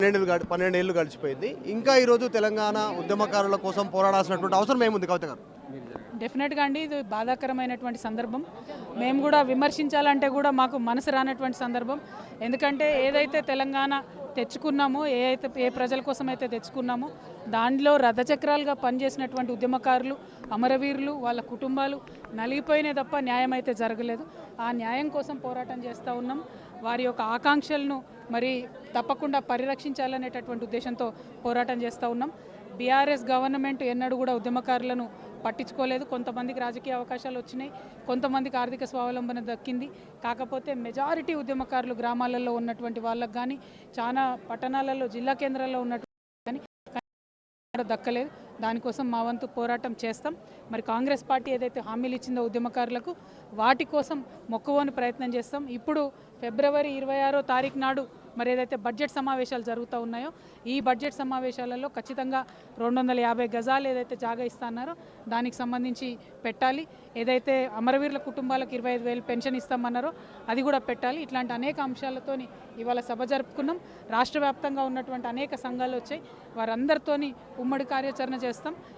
12 ఏళ్ళు గడిచిపోయింది. ఇంకా ఈరోజు తెలంగాణ ఉద్యమకారుల కోసం పోరాడాల్సినటువంటి అవసరం ఏముంది కవిత గారు? డెఫినెట్గా అండి, ఇది బాధాకరమైనటువంటి సందర్భం. మేము కూడా విమర్శించాలంటే కూడా మాకు మనసు రానటువంటి సందర్భం. ఎందుకంటే ఏదైతే తెలంగాణ తెచ్చుకున్నామో, ఏ ప్రజల కోసం అయితే తెచ్చుకున్నామో దానిలో రథచక్రాలుగా పనిచేసినటువంటి ఉద్యమకారులు, అమరవీరులు, వాళ్ళ కుటుంబాలు నలిగిపోయినే తప్ప న్యాయం అయితే జరగలేదు. ఆ న్యాయం కోసం పోరాటం చేస్తూ ఉన్నాం. వారి యొక్క ఆకాంక్షలను మరి తప్పకుండా పరిరక్షించాలనేటటువంటి ఉద్దేశంతో పోరాటం చేస్తూ ఉన్నాం. బీఆర్ఎస్ గవర్నమెంట్ ఎన్నడూ కూడా ఉద్యమకారులను పట్టించుకోలేదు. కొంతమందికి రాజకీయ అవకాశాలు వచ్చినాయి, కొంతమందికి ఆర్థిక స్వావలంబన దక్కింది. కాకపోతే మెజారిటీ ఉద్యమకారులు గ్రామాలలో ఉన్నటువంటి వాళ్ళకు కానీ, చాలా పట్టణాలలో జిల్లా కేంద్రాల్లో ఉన్నటువంటి కానీ దక్కలేదు. దానికోసం మా వంతు పోరాటం చేస్తాం. మరి కాంగ్రెస్ పార్టీ ఏదైతే హామీలు ఇచ్చిందో ఉద్యమకారులకు, వాటి కోసం మొక్కువని ప్రయత్నం చేస్తాం. ఇప్పుడు ఫిబ్రవరి 26వ తారీఖు నాడు మరి ఏదైతే బడ్జెట్ సమావేశాలు జరుగుతూ ఉన్నాయో, ఈ బడ్జెట్ సమావేశాలలో ఖచ్చితంగా 250 గజాలు ఏదైతే జాగా ఇస్తున్నారో దానికి సంబంధించి పెట్టాలి. ఏదైతే అమరవీరుల కుటుంబాలకు 25,000 పెన్షన్ ఇస్తామన్నారో అది కూడా పెట్టాలి. ఇట్లాంటి అనేక అంశాలతోని ఇవాళ సభ జరుపుకున్నాం. రాష్ట్ర వ్యాప్తంగా ఉన్నటువంటి అనేక సంఘాలు వచ్చాయి. వారందరితోని ఉమ్మడి కార్యాచరణ చేస్తాం.